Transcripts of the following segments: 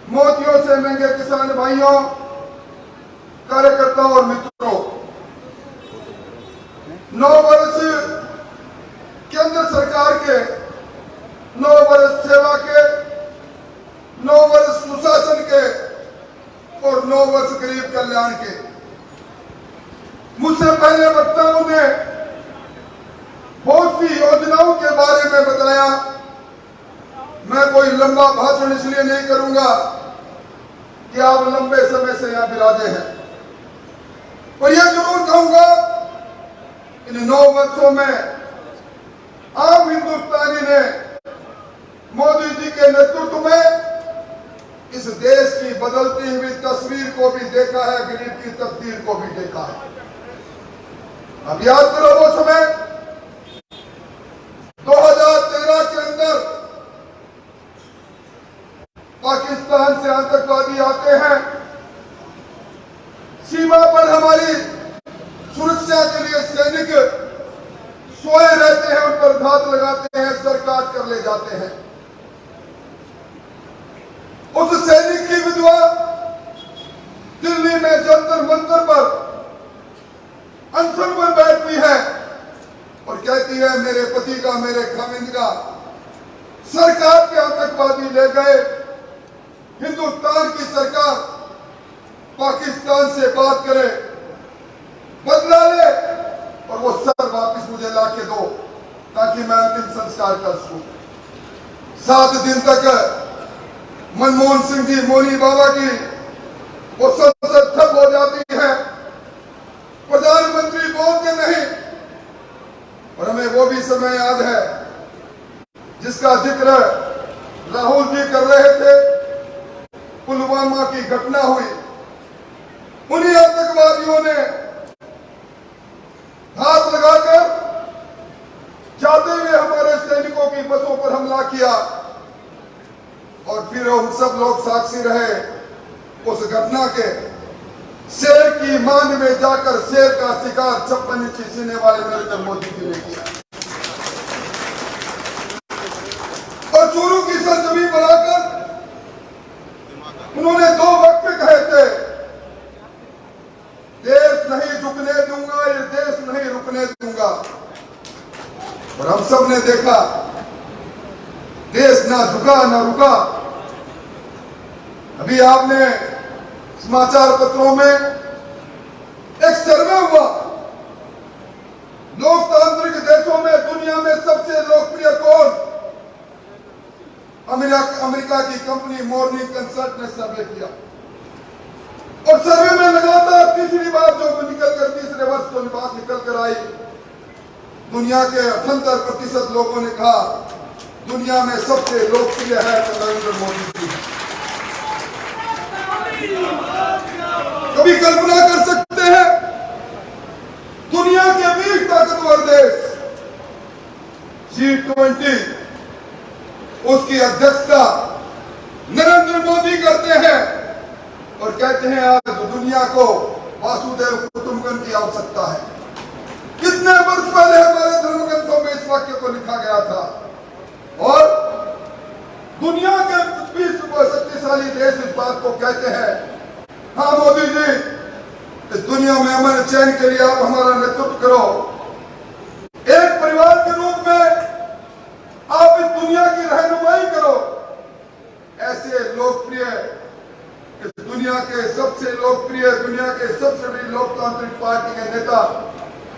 मोतियों से महंगे किसान भाइयों, कार्यकर्ताओं और मित्रों, 9 वर्ष केंद्र सरकार के, 9 वर्ष सेवा के, 9 वर्ष सुशासन के और 9 वर्ष गरीब कल्याण के। मुझसे पहले वक्ताओं ने बहुत सी योजनाओं के बारे में बताया। मैं कोई लंबा भाषण इसलिए नहीं करूंगा कि आप लंबे समय से यहां विराजे हैं, पर यह जरूर कहूंगा इन 9 वर्षों में आम हिंदुस्तानी ने मोदी जी के नेतृत्व में इस देश की बदलती हुई तस्वीर को भी देखा है, गरीब की तकदीर को भी देखा है। अब याद करो वो समय 2013 के अंदर पाकिस्तान से आतंकवादी आते हैं, सीमा पर हमारी सुरक्षा के लिए सैनिक सोए रहते हैं, उन पर घात लगाते हैं, सरकाट कर ले जाते हैं। उस सैनिक की विधवा दिल्ली में जंतर मंतर पर अनशन पर बैठती है और कहती है मेरे पति का, मेरे खामिंद का सरकार के आतंकवादी ले गए। हिंदुस्तान की सरकार पाकिस्तान से बात करे, बदला ले और वो सर वापस मुझे ला के दो ताकि मैं अंतिम संस्कार कर सकूं। 7 दिन तक मनमोहन सिंह जी, मोनी बाबा की वो संसद ठप हो जाती है, प्रधानमंत्री बोलते नहीं। और हमें वो भी समय याद है जिसका जिक्र राहुल जी कर रहे थे, पुलवामा की घटना हुई। उन्हीं आतंकवादियों ने हाथ लगाकर जाते हुए हमारे सैनिकों की बसों पर हमला किया और फिर हम सब लोग साक्षी रहे उस घटना के। शेर की मांग में जाकर शेर का शिकार 56 इंची सीने वाले नरेंद्र मोदी जी ने किया और चोरों की सरजमी बनाकर उन्होंने 2 वक्त कहे थे, देश नहीं झुकने दूंगा, ये देश नहीं रुकने दूंगा। और हम सब ने देखा देश ना झुका ना रुका। अभी आपने समाचार पत्रों में एक सर्वे हुआ, लोकतांत्रिक देशों में दुनिया में सबसे लोकप्रिय कौन? अमेरिका की कंपनी मॉर्निंग कंसल्ट ने सर्वे किया और सर्वे में लगातार तीसरी बार जो तीसरे वर्ष जो बात निकल कर आई, दुनिया के 78% लोगों ने कहा दुनिया में सबसे लोकप्रिय है नरेंद्र मोदी जी। कभी कल्पना कर सकते हैं दुनिया के 20 ताकतवर देश G20 उसकी अध्यक्षता नरेंद्र मोदी करते हैं और कहते हैं आज दुनिया को वासुदेव कुटुंबकम की आवश्यकता है। कितने वर्ष पहले हमारे धर्मग्रंथों में इस वाक्य को लिखा गया था और दुनिया के 20 शक्तिशाली देश इस बात को कहते हैं, हाँ मोदी जी, इस दुनिया में अमन चैन के लिए आप हमारा नेतृत्व करो। एक परिवार के रूप में आप इस दुनिया की रहनुमाई करो। ऐसे लोकप्रिय, इस दुनिया के सबसे लोकप्रिय, दुनिया के सबसे बड़ी लोकतांत्रिक पार्टी के नेता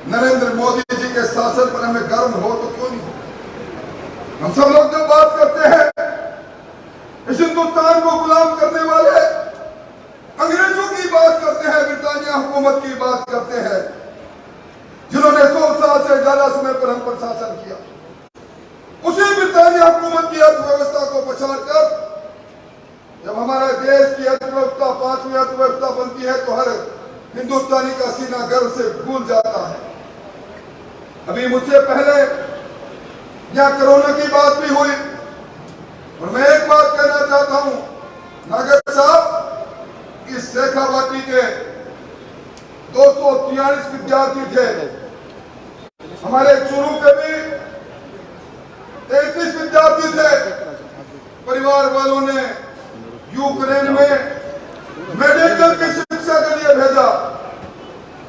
नरेंद्र मोदी जी के शासन पर हमें गर्व हो तो क्यों नहीं? हम सब लोग जो बात करते हैं इस हिंदुस्तान को गुलाम करने वाले अंग्रेजों की बात करते हैं, ब्रिटानिया हुकूमत की बात करते हैं, जिन्होंने 100 साल से ज्यादा समय पर हम पर शासन किया। उसी ब्रिटानिया हुकूमत की अर्थव्यवस्था को पछाड़कर जब हमारे देश की अर्थव्यवस्था 5वीं अर्थव्यवस्था बनती है तो हर हिंदुस्तानी का सीना गर्व से फूल जाता है। अभी मुझसे पहले यहाँ कोरोना की बात भी हुई और मैं एक बात कहना चाहता हूँ, नागर साहब, इस शेखावाटी के 243 विद्यार्थी थे, हमारे चूरू के भी 33 विद्यार्थी थे। परिवार वालों ने यूक्रेन में मेडिकल की शिक्षा के लिए भेजा,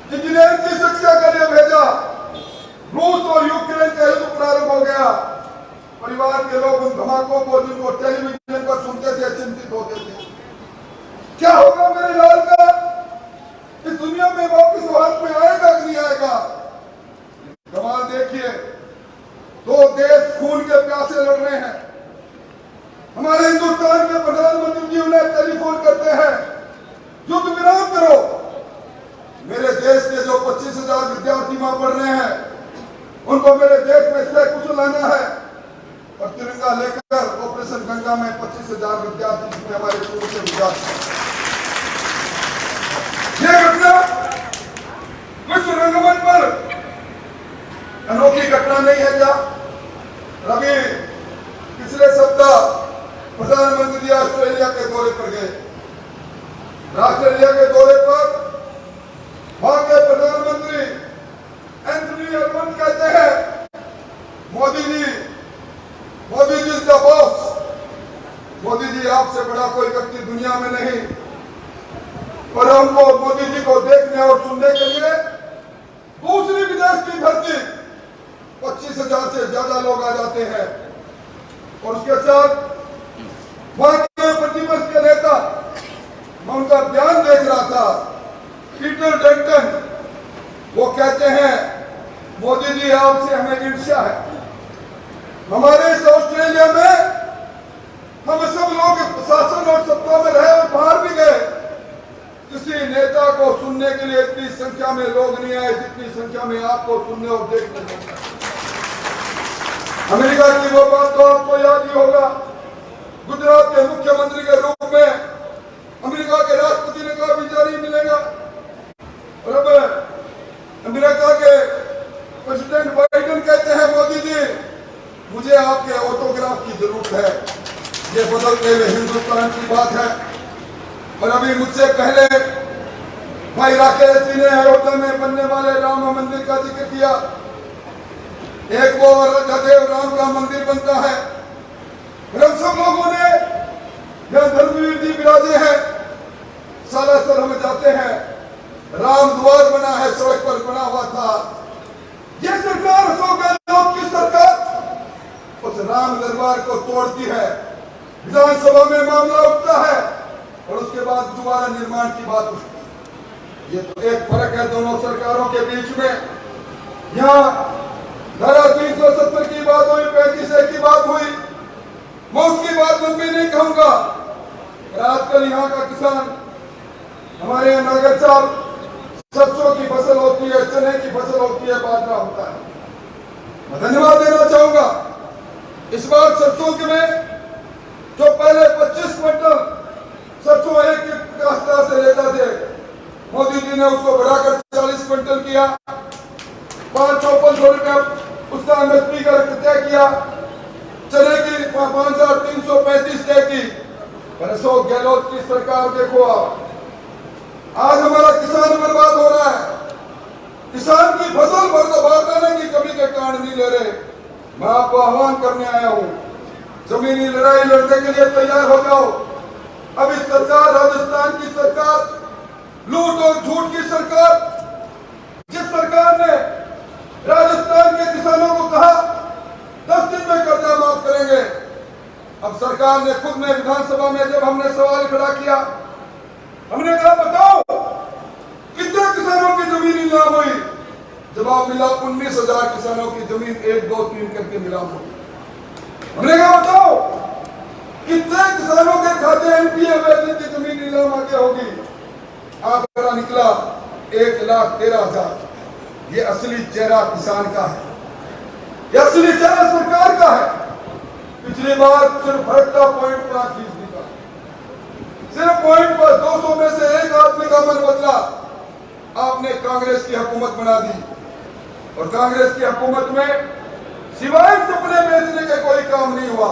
इंजीनियरिंग की शिक्षा के लिए भेजा। रूस और यूक्रेन का युद्ध प्रारंभ हो गया। परिवार के लोग उन धमाकों को जिनको टेलीविजन पर सुनते थे चिंतित होते थे, क्या होगा मेरे लाल का, इस दुनिया में वापस भारत में आएगा कि नहीं आएगा। कमाल देखिए, दो देश खून के प्यासे लड़ रहे हैं। हमारे हिंदुस्तान के प्रधानमंत्री जी उन्हें टेलीफोन करते हैं, युद्ध विराम करो। मेरे देश के जो 25,000 विद्यार्थी वहां पढ़ रहे हैं, उनको मेरे देश में से कुछ लाना है और तिरंगा लेकर ऑपरेशन गंगा में 25,000 विद्यार्थी, जिसमें हमारे पूर्व के विद्यार्थी। यह घटना विश्व रंगमंच पर अनोखी घटना नहीं है क्या? अभी पिछले सप्ताह प्रधानमंत्री ऑस्ट्रेलिया के दौरे पर गए। ऑस्ट्रेलिया के दौरे पर वहां के प्रधानमंत्री एंथनी अल्बंस कहते हैं, मोदी जी द बॉस। मोदी जी आपसे बड़ा कोई व्यक्ति दुनिया में नहीं। और हमको मोदी जी को देखने और सुनने के लिए दूसरी विदेश की धरती 25,000 से ज्यादा लोग आ जाते हैं। और उसके साथ वहां के प्रतिपक्ष के नेता, मैं उनका बयान देख रहा था, पीटर डंटन, वो कहते हैं मोदी जी आपसे हमें ईर्ष्या है। हमारे इस ऑस्ट्रेलिया में हम सब लोग शासन और सत्ता में रहे और बाहर भी गए, किसी नेता को सुनने के लिए इतनी संख्या में लोग नहीं आए जितनी संख्या में आपको सुनने और देखने को। अमेरिका की वो बात तो आपको याद ही होगा, गुजरात के मुख्यमंत्री के रूप में अमेरिका के राष्ट्रपति ने कहा वीजा नहीं मिलेगा। और अब अमेरिका के प्रेसिडेंट बाइडेन कहते हैं मोदी जी मुझे आपके ऑटोग्राफ की जरूरत है। ये बदलते हुए हिंदुस्तान की बात है। और अभी मुझसे पहले भाई राकेश जी ने अयोध्या में बनने वाले राम मंदिर का जिक्र किया। एक वो अयोध्या राम का मंदिर बनता है। हम सब लोगों ने यहाँ धर्मवीर जी विराजे हैं, सालासर हम जाते हैं, राम द्वार बना है, सड़क पर बना हुआ था। ये सरकार अशोक गहलोत की सरकार उस राम दरबार को तोड़ती है, विधानसभा में मामला उठता है और उसके बाद दोबारा निर्माण की बात उठती है। ये तो एक फर्क है दोनों सरकारों के बीच में। यहाँ धारा 370 की बात हुई, 35A की बात हुई, मैं उसकी बात लंबी नहीं कहूंगा। आजकल यहाँ का किसान, हमारे यहाँ नागर साहब, सरसों की फसल होती है, चने की फसल होती है, बाजरा होता है। मैं धन्यवाद देना चाहूंगा। इस बार सरसों के में जो पहले 25 क्विंटल सरसों एक काश्तकार से लेते थे, मोदी जी ने उसको बढ़ाकर 40 क्विंटल किया, 554 रुपया उसका एमएसपी का तय किया। चने की 5,335 तय की। पर अशोक गहलोत की सरकार देखो, आप आज हमारा किसान बर्बाद हो रहा है। किसान की फसल बर्बाद करने की कभी के कारण नहीं ले रहे। मैं आपको आह्वान करने आया हूं, जमीनी लड़ाई लड़ने के लिए तैयार हो जाओ। अब इस सरकार, राजस्थान की सरकार, लूट और झूठ की सरकार, जिस सरकार ने राजस्थान के किसानों को कहा 10 दिन में कर्जा माफ करेंगे, अब सरकार ने खुद में विधानसभा में जब हमने सवाल खड़ा किया, हमने कहा बताओ कितने किसानों की जमीन नीलाम हुई? जवाब मिला 19,000 किसानों की जमीन 1, 2, 3 करके नीलाम हुई। हमने कहा बताओ कितने किसानों के खाते एनपीए में की जमीन नीलाम आगे होगी? आंकड़ा निकला 1,13,000। ये असली चेहरा किसान का है, ये असली चेहरा सरकार का है। पिछली बार सिर्फ हर का पॉइंट 5% का, सिर्फ पॉइंट पर 200 में से एक आदमी का मन बदला। आपने कांग्रेस की हुकूमत बना दी और कांग्रेस की हुकूमत में सिवाय सपने बेचने के कोई काम नहीं हुआ।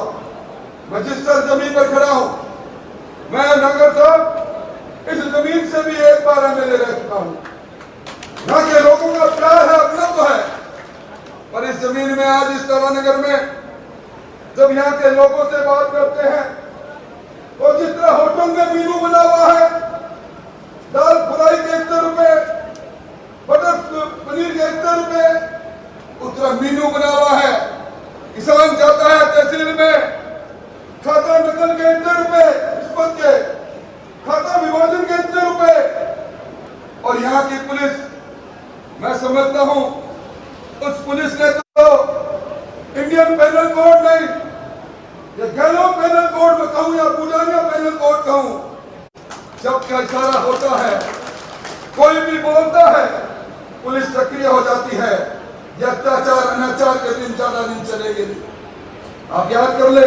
मैं जिस जमीन पर खड़ा हूं, मैं नागर साहब इस जमीन से भी एक बार एमएलए रह चुका हूं। यहाँ के लोगों का प्यार है, अपना तो है, पर इस जमीन में आज इस तारानगर में जब यहाँ के लोगों से बात करते हैं तो जिस तरह होटल यहाँ की पुलिस, मैं समझता हूँ उस पुलिस ने तो इंडियन पेनल कोड नहीं, या गैलो पेनल कोड में कहूँ या बुझानिया पेनल कोड कहूँ, जब का इशारा होता है, कोई भी बोलता है, पुलिस सक्रिय हो जाती है। ये अत्याचार अनाचार के दिन ज्यादा दिन चलेंगे नहीं। आप याद कर ले,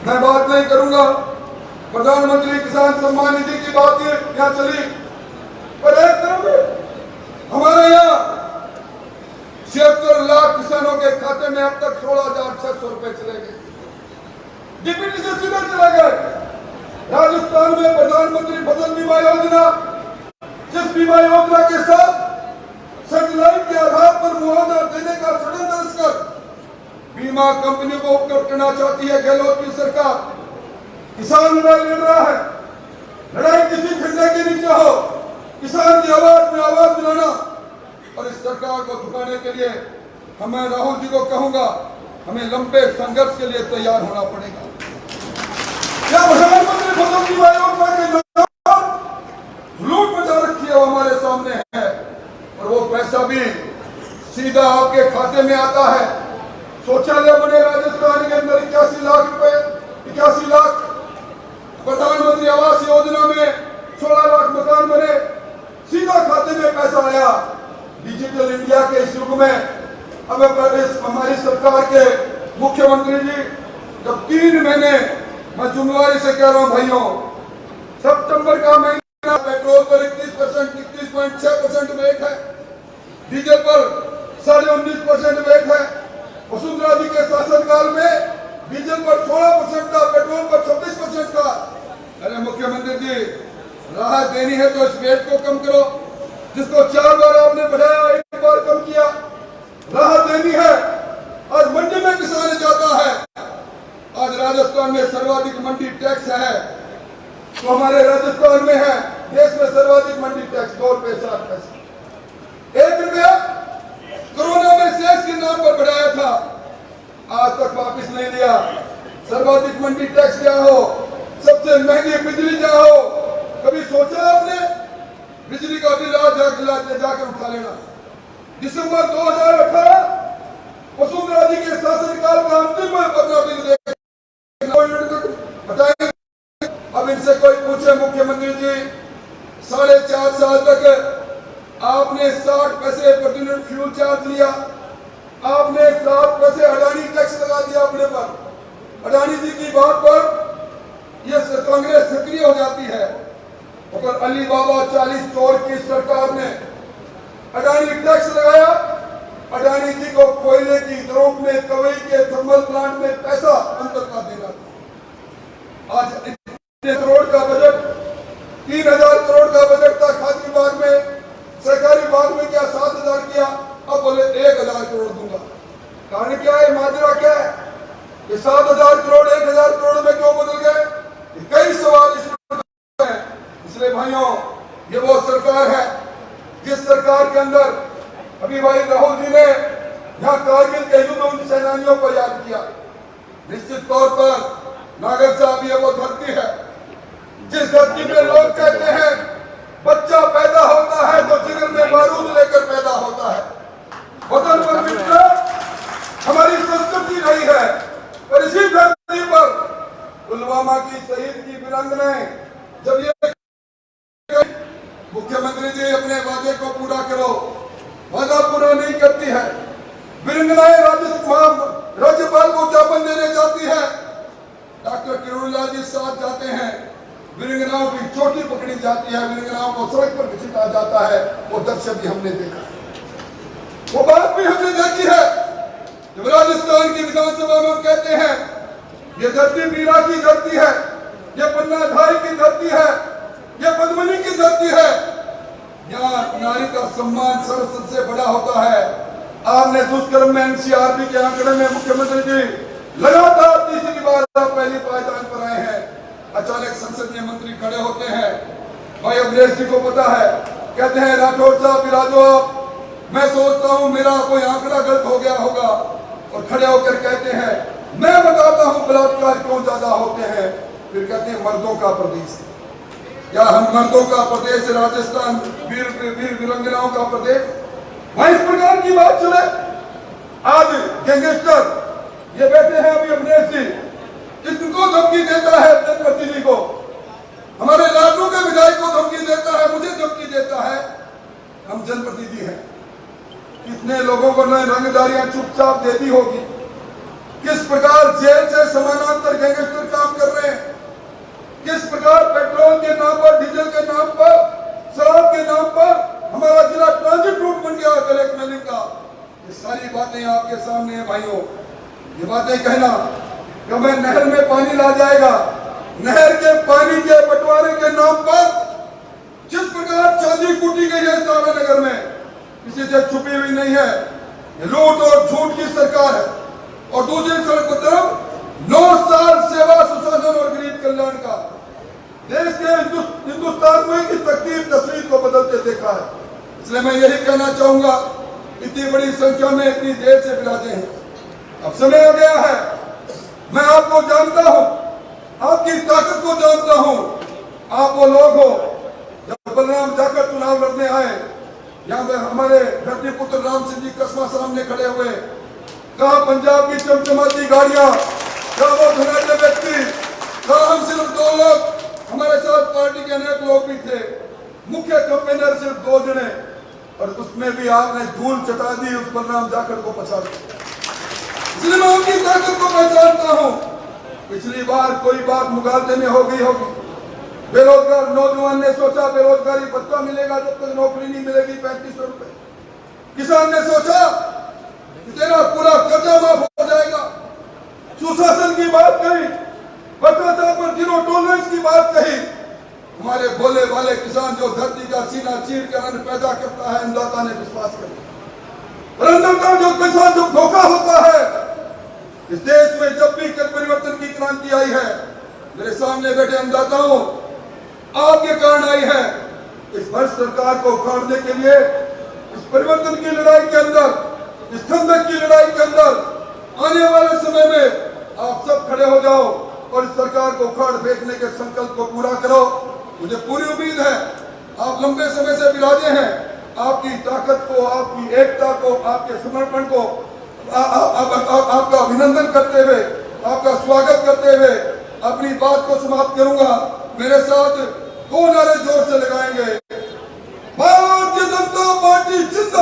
मैं बात नहीं करूंगा। प्रधानमंत्री किसान सम्मान निधि की बात यहाँ चली, पर एक तरफ हमारे यहाँ 76 लाख किसानों के खाते में अब तक 16,600 रुपए चले गए। डीपीटी से सीधे चले गए। राजस्थान में प्रधानमंत्री फसल बीमा योजना, जिस बीमा योजना के साथ सेटेलाइट के आधार पर मुआवजा देने का षड्यंत्र कर बीमा कंपनी को उपकृत करना चाहती है गहलोत की सरकार। किसान लड़ाई लड़ रहा है, लड़ाई किसी झंडे के नीचे हो, किसान की आवाज में आवाज मिलाना, और इस सरकार को झुकाने के लिए हमें, राहुल जी को कहूंगा, हमें लंबे संघर्ष के लिए तैयार होना पड़ेगा। क्या प्रधानमंत्री फसल बीमा योजना के लूट मचा रखी है, वो हमारे सामने है, और वो पैसा भी सीधा आपके खाते में आता है। शौचालय बने राजस्थान के अंदर 81 लाख रुपए, 81 लाख। प्रधानमंत्री आवास योजना में 16 लाख मकान बने, सीधा खाते में पैसा आया। डिजिटल इंडिया के इस युग में अब हमारी सरकार के मुख्यमंत्री जी जब 3 महीने, मैं जुम्मेवारी से कह रहा हूं भाइयों, सितंबर का महीना पेट्रोल पर 31.6% वेट है, डीजल पर 19.5% वेट है। वसुंधरा जी के शासनकाल में डीजल पर 16% था, पेट्रोल पर 26% था। अरे मुख्यमंत्री जी, राहत देनी है तो इस वेट को कम करो, जिसको 4 बार आपने बढ़ाया, 1 बार कम किया। राहत देनी है। आज मंडी में किसान जाता है, आज राजस्थान में सर्वाधिक मंडी टैक्स है, तो हमारे राजस्थान में है देश में सर्वाधिक मंडी टैक्स 2 रुपए 60 पैसे। 1 रुपया कोरोना में सेस के नाम पर बढ़ाया था, आज तक वापिस नहीं लिया। सर्वाधिक मंडी टैक्स क्या हो, सबसे महंगी बिजली क्या हो, कभी सोचा आपने? बिजली का बिल आज जाकर उठा लेना। दिसंबर 2018 वसुंधरा जी के शासनकाल का अंतिम अपना बिल बताएंगे। अब इनसे कोई पूछे मुख्यमंत्री जी, 4.5 साल तक आपने 60 पैसे प्रति यूनिट फ्यूल चार्ज लिया, आपने 7 पैसे अडानी टैक्स लगा दिया अपने पर। अडानी जी की बात पर यह कांग्रेस सक्रिय हो जाती है, और अली बाबा 40 चोर की सरकार ने अडानी टैक्स लगाया। अडानी जी को कोयले की दरों में, कवई के थर्मल प्लांट में पैसा अंतर का देना था। आज करोड़ का बजट, 3000 करोड़ का बजट था खाद्य विभाग में, सरकारी विभाग में क्या 7000 किया, अब बोले 1000 करोड़ दूंगा। कारण क्या है, माजरा क्या है, ये 7000 करोड़ 1000 करोड़ में क्यों बदल गए? कई सवाल इसमें हैं। इसलिए भाइयों, ये वो सरकार है जिस सरकार के अंदर अभी भाई राहुल जी ने यहाँ कारगिल के युद्ध उन सेनानियों को याद किया। निश्चित तौर पर नागर साहब, ये वो धरती है जिस धरती में लोग कहते हैं बच्चा पैदा होता है तो जिगर में बारूद लेकर पैदा होता है। वतन पर मित्र हमारी संस्कृति रही है, और इसी धरती पर पुलवामा की शहीद की वीरांगनाएं, जब ये मुख्यमंत्री जी अपने वादे को पूरा करो, वादा पूरा नहीं करती है। वीरांगनाएं राज्यपाल को ज्ञापन देने जाती है, डॉक्टर किरोड़ीलाल जी साथ जाते हैं, वीरांगनाओं की चोटी पकड़ी जाती है, वीरांगनाओं को सड़क पर घसीटा जाता है। वो दृश्य भी हमने देखा, वो बात भी हमने देखी है। जब राजस्थान की विधानसभा में कहते हैं ये धरती मीरा की धरती है, ये पन्नाधारी की धरती है, ये पद्मिनी की धरती है, यहाँ नारी का सम्मान सबसे बड़ा होता है। आपने दुष्कर्म में एनसीआरबी के आंकड़े में मुख्यमंत्री जी लगातार तीसरी बार पहली पायदान पर आए हैं। अचानक संसदीय मंत्री खड़े होते हैं, भाई अखिलेश जी को पता है, कहते हैं राठौर साहब विराजो आप, मैं सोचता हूं मेरा कोई आंकड़ा गलत हो गया होगा, और खड़े होकर कहते हैं मैं बताता हूं बलात्कार क्यों ज्यादा होते हैं। फिर कहते हैं मर्दों का प्रदेश है। क्या हम मर्दों का प्रदेश राजस्थान, वीर वीर वीरांगनाओं का प्रदेश, वहां इस प्रकार की बात चले? आज गैंगस्टर ये बैठे हैं अभी अमरीश जी, इनको धमकी देता है जनप्रतिनिधि को, हमारे लाडू के विधायक को धमकी देता है, मुझे धमकी देता है। हम जनप्रतिनिधि हैं, कितने लोगों को न रंगदारियां चुपचाप देती होगी। किस प्रकार जेल से समानांतर गैंगस्टर काम कर रहे हैं, किस प्रकार पेट्रोल के नाम पर, डीजल के नाम पर, शराब के नाम पर हमारा जिला ट्रांजिट रूट बन गया ब्लैक मेलिंग का। ये सारी बातें आपके सामने है भाइयों। ये बातें कहना कि मैं नहर में पानी ला जाएगा, नहर के पानी के बंटवारे के नाम पर जिस प्रकार चांदी कूटी गई है नगर में, किसी से छुपी हुई नहीं है। ये लूट और झूठ की सरकार है। और दूसरी तरफ 9 साल सेवा, सुशासन और गरीब कल्याण का देश के हिंदुस्तान में की तकदीर तस्वीर को बदलते देखा है। इसलिए मैं यही कहना चाहूंगा, इतनी बड़ी संख्या में इतनी देर से बिराजे हैं, अब समय आ गया है। मैं आपको जानता हूं, आपकी ताकत को जानता हूं। आप वो लोग हो, जब बलराम जाकर चुनाव लड़ने आए, यहाँ पे हमारे धरती पुत्र राम सिंह जी कसमा सामने खड़े हुए, कहा पंजाब की चमचमाती गाड़ियां, कहा वो धनाढ़ व्यक्ति, कहा हम सिर्फ 2 लोग, हमारे साथ पार्टी के अनेक लोग भी थे, मुख्य कंपेनर सिर्फ 2 जने, और उसमें भी आपने धूल चटा दी उस बलराम जाखड़ को पछाड़ दिया। इसलिए मैं उनकी ताकत को पहचानता हूं। पिछली बार कोई बात मुगालते में हो गई होगी, बेरोजगार नौजवान ने सोचा बेरोजगारी भत्ता मिलेगा जब तक नौकरी नहीं मिलेगी 3500 रुपए। किसान ने सोचा कि तेरा पूरा कर्जा माफ हो जाएगा। सुशासन की बात कही, भ्रष्टाचार पर जीरो टॉलरेंस की बात कही। हमारे भोले वाले किसान जो धरती का सीना चीर कर अन्न पैदा करता है, अन्नदाता ने विश्वास कर लिया। अन्नदाता जो किसान जो धोखा होता है, इस देश में जब भी परिवर्तन की क्रांति आई है, मेरे सामने बैठे अन्नदाताओं, आपके कारण आई है। इस भ्रष्ट सरकार को उखाड़ने के लिए, इस परिवर्तन की लड़ाई के अंदर, इस ठंडक की लड़ाई के अंदर आने वाले समय में आप सब खड़े हो जाओ और इस सरकार को उखाड़ फेंकने के संकल्प को पूरा करो। मुझे पूरी उम्मीद है, आप लंबे समय से विराजे हैं, आपकी ताकत को, आपकी एकता को, आपके समर्पण को आपका अभिनंदन करते हुए, आपका स्वागत करते हुए अपनी बात को समाप्त करूंगा। मेरे साथ 2 नारे जोर से लगाएंगे, भारतीय जनता पार्टी जिंदाबाद।